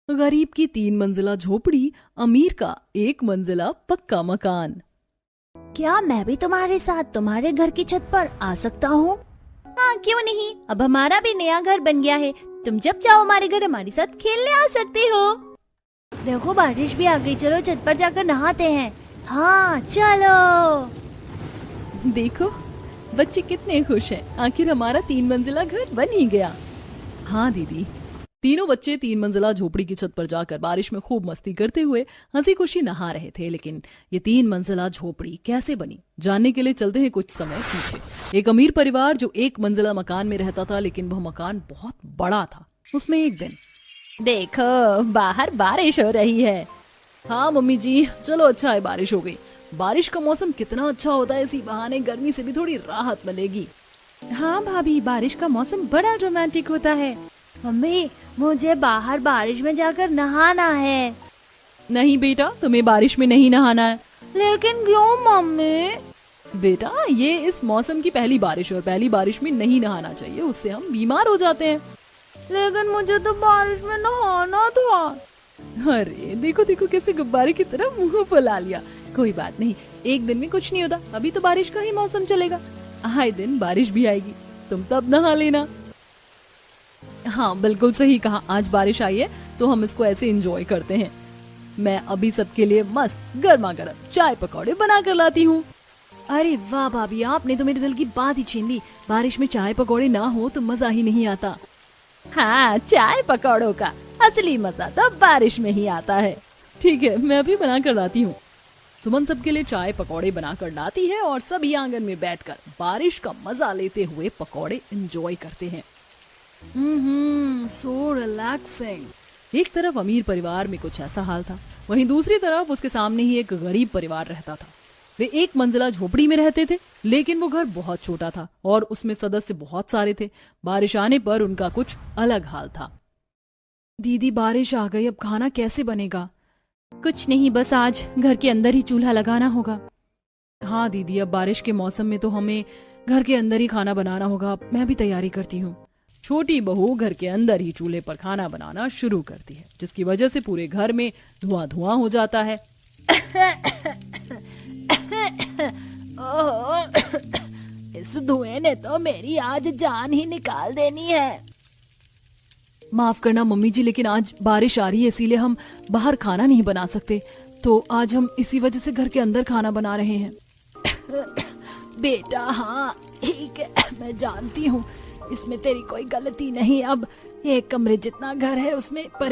गरीब की 3 मंजिला झोपड़ी, अमीर का 1 मंजिला पक्का मकान। क्या मैं भी तुम्हारे साथ तुम्हारे घर की छत पर आ सकता हूँ? हाँ, क्यों नहीं। अब हमारा भी नया घर बन गया है। तुम जब चाहो हमारे घर हमारे साथ खेलने आ सकते हो। देखो बारिश भी आ गई, चलो छत पर जाकर नहाते हैं। हाँ चलो। देखो बच्चे कितने खुश हैं, आखिर हमारा 3 मंजिला घर बन ही गया। हाँ दीदी। तीनों बच्चे 3 मंजिला झोपड़ी की छत पर जाकर बारिश में खूब मस्ती करते हुए हंसी खुशी नहा रहे थे। लेकिन ये 3 मंजिला झोपड़ी कैसे बनी, जानने के लिए चलते हैं कुछ समय पीछे। एक अमीर परिवार जो 1 मंजिला मकान में रहता था, लेकिन वह मकान बहुत बड़ा था। उसमें एक दिन, देखो बाहर बारिश हो रही है। हाँ मम्मी जी, चलो अच्छा है बारिश हो गई। बारिश का मौसम कितना अच्छा होता है, इसी बहाने गर्मी से भी थोड़ी राहत मिलेगी। हाँ भाभी, बारिश का मौसम बड़ा रोमांटिक होता है। मम्मी, मुझे बाहर बारिश में जाकर नहाना है। नहीं बेटा, तुम्हें बारिश में नहीं नहाना है। लेकिन क्यों मम्मी? बेटा, ये इस मौसम की पहली बारिश और पहली बारिश में नहीं नहाना चाहिए, उससे हम बीमार हो जाते हैं। लेकिन मुझे तो बारिश में नहाना था। अरे देखो देखो कैसे गुब्बारे की तरह मुंह फुला लिया। कोई बात नहीं, एक दिन में कुछ नहीं होता, अभी तो बारिश का ही मौसम चलेगा। आए दिन बारिश भी आएगी, तुम तब नहा लेना। हाँ बिल्कुल सही कहा, आज बारिश आई है तो हम इसको ऐसे एंजॉय करते हैं। मैं अभी सबके लिए मस्त गर्मा गर्म चाय पकौड़े बना कर लाती हूँ। अरे वाह भाभी, आपने तो मेरे दिल की बात ही छीन ली। बारिश में चाय पकौड़े ना हो तो मजा ही नहीं आता। हाँ, चाय पकौड़ों का असली मजा तो बारिश में ही आता है। ठीक है, मैं अभी बना कर लाती हूँ। सुमन सबके लिए चाय पकौड़े बना कर लाती है और सभी आंगन में बैठकर बारिश का मजा लेते हुए पकौड़े एंजॉय करते हैं। So relaxing. एक तरफ अमीर परिवार में कुछ ऐसा हाल था, वहीं दूसरी तरफ उसके सामने ही एक गरीब परिवार रहता था। वे 1 मंजिला झोपड़ी में रहते थे, लेकिन वो घर बहुत छोटा था और उसमें सदस्य बहुत सारे थे। बारिश आने पर उनका कुछ अलग हाल था। दीदी बारिश आ गई, अब खाना कैसे बनेगा? कुछ नहीं, बस आज घर के अंदर ही चूल्हा लगाना होगा। हाँ दीदी, अब बारिश के मौसम में तो हमें घर के अंदर ही खाना बनाना होगा। मैं भी तैयारी करती हूँ। छोटी बहू घर के अंदर ही चूल्हे पर खाना बनाना शुरू करती है, जिसकी वजह से पूरे घर में धुआं धुआं हो जाता है। इस धुएं ने तो मेरी आज जान ही निकाल देनी है। माफ करना मम्मी जी, लेकिन आज बारिश आ रही है, इसीलिए हम बाहर खाना नहीं बना सकते। तो आज हम इसी वजह से घर के अंदर खाना बना रहे हैं। बेटा हाँ ठीक है, मैं जानती हूँ इसमें तेरी कोई गलती नहीं। अब एक कमरे जितना घर है उसमें